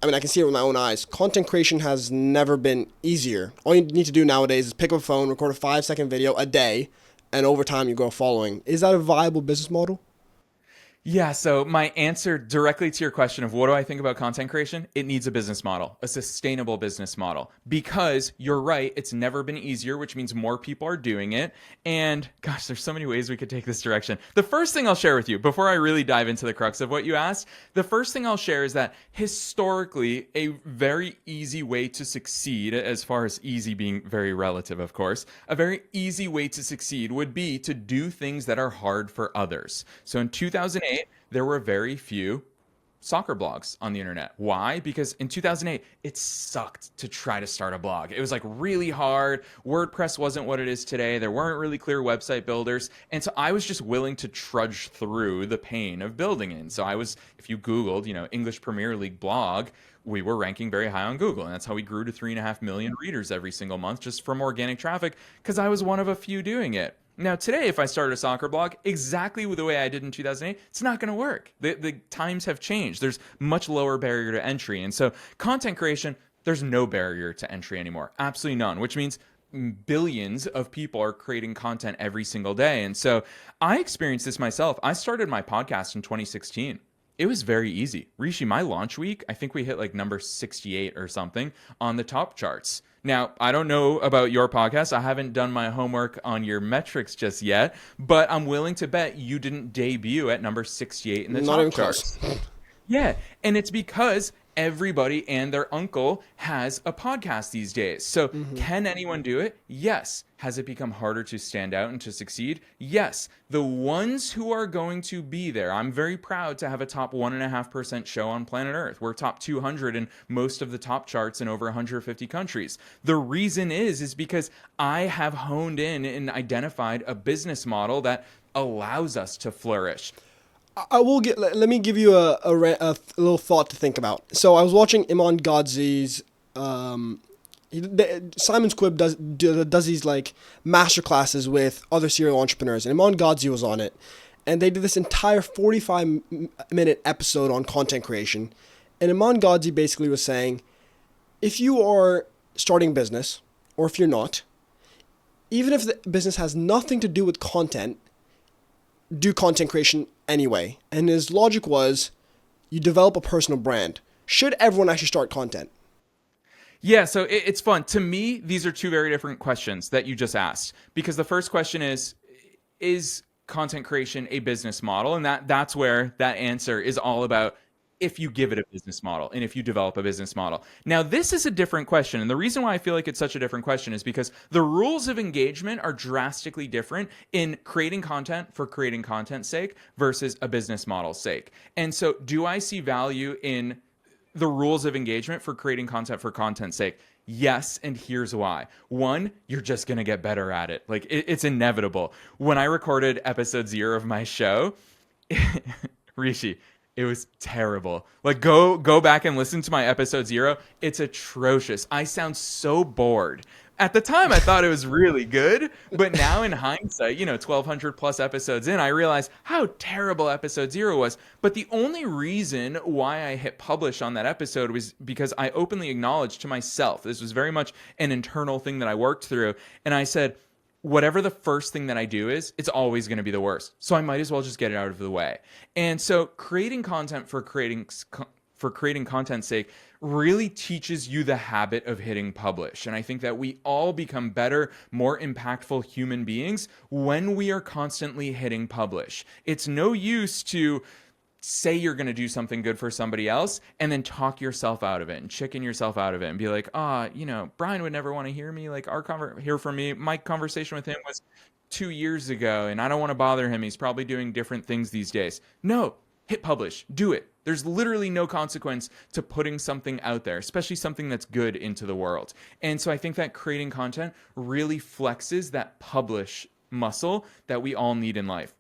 I mean, I can see it with my own eyes. Content creation has never been easier. All you need to do nowadays is pick up a phone, record a 5 second video a day, and over time you grow a following. Is that a viable business model? Yeah, so my answer directly to your question of what do I think about content creation? It needs a business model, a sustainable business model. Because you're right, it's never been easier, which means more people are doing it. And gosh, there's so many ways we could take this direction. The first thing I'll share with you, before I really dive into the crux of what you asked, the first thing I'll share is that historically, a very easy way to succeed, as far as easy being very relative, of course, a very easy way to succeed would be to do things that are hard for others. So in 2008, there were very few soccer blogs on the internet. Why? Because in 2008, it sucked to try to start a blog. It was like really hard. WordPress wasn't what it is today. There weren't really clear website builders. And so I was just willing to trudge through the pain of building it. And so I was, if you Googled, English Premier League blog, we were ranking very high on Google. And that's how we grew to 3.5 million readers every single month just from organic traffic because I was one of a few doing it. Now, today, if I started a soccer blog exactly the way I did in 2008, it's not going to work. The times have changed. There's much lower barrier to entry. And so content creation, there's no barrier to entry anymore. Absolutely none, which means billions of people are creating content every single day. And so I experienced this myself. I started my podcast in 2016. It was very easy. Rishi, my launch week, I think we hit like number 68 or something on the top charts. Now, I don't know about your podcast. I haven't done my homework on your metrics just yet, but I'm willing to bet you didn't debut at number 68 in the Not top even close. charts. Yeah, and it's because everybody and their uncle has a podcast these days. So, can anyone do it? Yes. Has it become harder to stand out and to succeed? Yes. The ones who are going to be there, I'm very proud to have a top 1.5% show on planet Earth. We're top 200 in most of the top charts in over 150 countries. The reason is because I have honed in and identified a business model that allows us to flourish. I will get. Let me give you a little thought to think about. So I was watching Iman Gadzhi's. Simon Squibb does these like master classes with other serial entrepreneurs, and Iman Gadzhi was on it, and they did this entire 45-minute episode on content creation, and Iman Gadzhi basically was saying, if you are starting a business, or if you're not, even if the business has nothing to do with content, do content creation anyway. And his logic was, you develop a personal brand. Should everyone actually start content? Yeah, so it's fun. To me, these are two very different questions that you just asked. Because the first question is content creation a business model? And that's where that answer is all about if you give it a business model and if you develop a business model. Now, this is a different question. And the reason why I feel like it's such a different question is because the rules of engagement are drastically different in creating content for creating content's sake versus a business model's sake. And so do I see value in the rules of engagement for creating content for content's sake? Yes, and here's why. One, you're just going to get better at it. Like, it's inevitable. When I recorded episode 0 of my show, Rishi, it was terrible. Like, go back and listen to my episode 0. It's atrocious. I sound so bored. At the time, I thought it was really good, but now in hindsight, 1,200 plus episodes in, I realize how terrible episode 0 was. But the only reason why I hit publish on that episode was because I openly acknowledged to myself, this was very much an internal thing that I worked through, and I said, whatever the first thing that I do is, it's always going to be the worst. So I might as well just get it out of the way. And so creating content for creating content's sake really teaches you the habit of hitting publish. And I think that we all become better, more impactful human beings when we are constantly hitting publish. It's no use to say you're going to do something good for somebody else and then talk yourself out of it and chicken yourself out of it and be like, Brian would never want to hear me. Like, hear from me. My conversation with him was 2 years ago and I don't want to bother him. He's probably doing different things these days. No, hit publish, do it. There's literally no consequence to putting something out there, especially something that's good into the world. And so I think that creating content really flexes that publish muscle that we all need in life.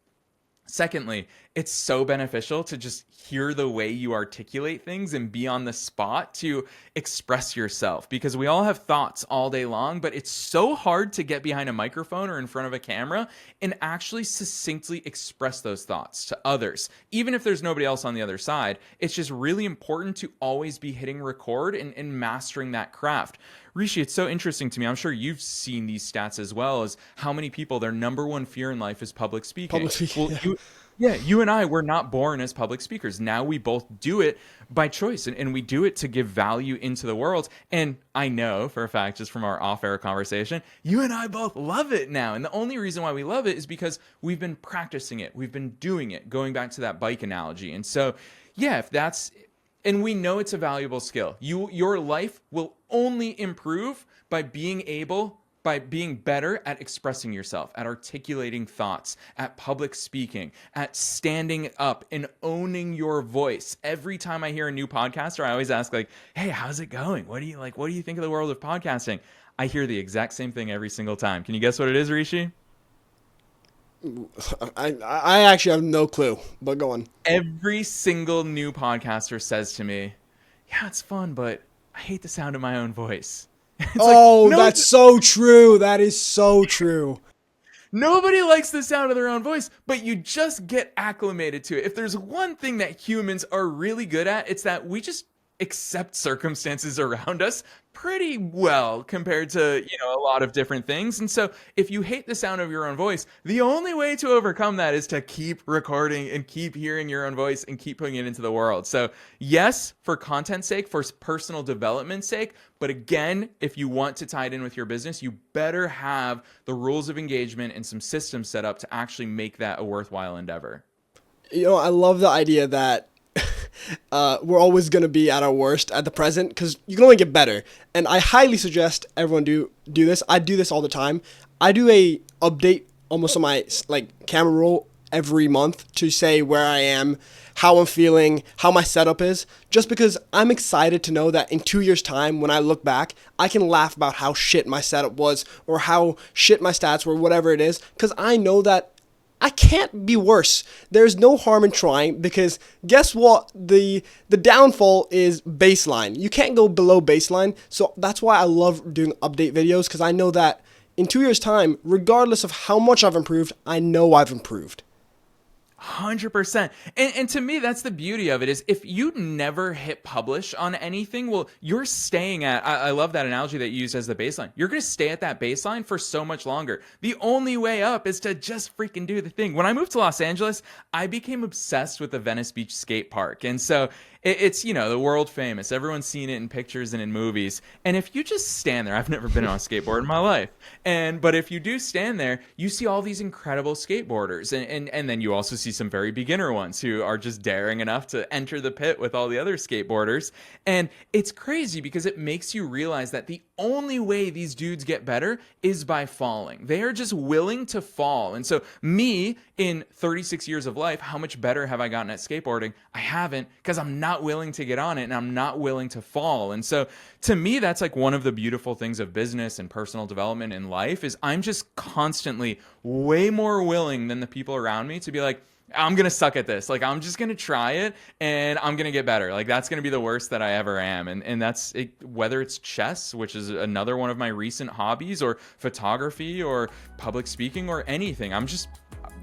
Secondly, it's so beneficial to just hear the way you articulate things and be on the spot to express yourself, because we all have thoughts all day long, but it's so hard to get behind a microphone or in front of a camera and actually succinctly express those thoughts to others. Even if there's nobody else on the other side, it's just really important to always be hitting record and mastering that craft. Rishi, it's so interesting to me. I'm sure you've seen these stats as well, as how many people, their number one fear in life is public speaking. Public speaking. Well, you and I were not born as public speakers. Now we both do it by choice, and we do it to give value into the world. And I know for a fact, just from our off-air conversation, you and I both love it now. And the only reason why we love it is because we've been practicing it. We've been doing it, going back to that bike analogy. And so, yeah, and we know it's a valuable skill. Your life will only improve by being better at expressing yourself, at articulating thoughts, at public speaking, at standing up and owning your voice. Every time I hear a new podcaster, I always ask, like, hey, how's it going? What do you think of the world of podcasting? I hear the exact same thing every single time. Can you guess what it is, Rishi? I actually have no clue, but go on. Every single new podcaster says to me, yeah, it's fun, but I hate the sound of my own voice. That's so true. That is so true. Nobody likes the sound of their own voice, but you just get acclimated to it. If there's one thing that humans are really good at, it's that we just accept circumstances around us pretty well compared to, a lot of different things. And so if you hate the sound of your own voice, the only way to overcome that is to keep recording and keep hearing your own voice and keep putting it into the world. So yes, for content's sake, for personal development's sake, but again, if you want to tie it in with your business, you better have the rules of engagement and some systems set up to actually make that a worthwhile endeavor. I love the idea that we're always going to be at our worst at the present, because you can only get better. And I highly suggest everyone do this. I do this all the time. I do a update almost on my camera roll every month to say where I am, how I'm feeling, how my setup is, just because I'm excited to know that in 2 years' time, when I look back, I can laugh about how shit my setup was or how shit my stats were, whatever it is, because I know that I can't be worse. There's no harm in trying, because guess what? The downfall is baseline. You can't go below baseline. So that's why I love doing update videos, because I know that in 2 years' time, regardless of how much I've improved, I know I've improved. 100%. And to me, that's the beauty of it, is if you never hit publish on anything, well, you're staying at, I love that analogy that you used as the baseline. You're going to stay at that baseline for so much longer. The only way up is to just freaking do the thing. When I moved to Los Angeles, I became obsessed with the Venice Beach skate park. And so it's, the world famous. Everyone's seen it in pictures and in movies. And if you just stand there, I've never been on a skateboard in my life. But if you do stand there, you see all these incredible skateboarders. And then you also see some very beginner ones who are just daring enough to enter the pit with all the other skateboarders. And it's crazy, because it makes you realize that the only way these dudes get better is by falling. They are just willing to fall. And so me, in 36 years of life, how much better have I gotten at skateboarding? I haven't, because I'm not willing to get on it and I'm not willing to fall. And so to me, that's like one of the beautiful things of business and personal development in life, is I'm just constantly way more willing than the people around me to be like, I'm going to suck at this. I'm just going to try it and I'm going to get better. That's going to be the worst that I ever am. And that's it, whether it's chess, which is another one of my recent hobbies, or photography or public speaking or anything.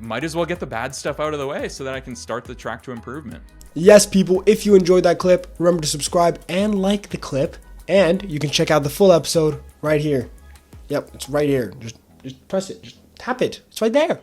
Might as well get the bad stuff out of the way so that I can start the track to improvement. Yes, people, if you enjoyed that clip, remember to subscribe and like the clip. And you can check out the full episode right here. Yep, it's right here. Just press it. Just tap it. It's right there.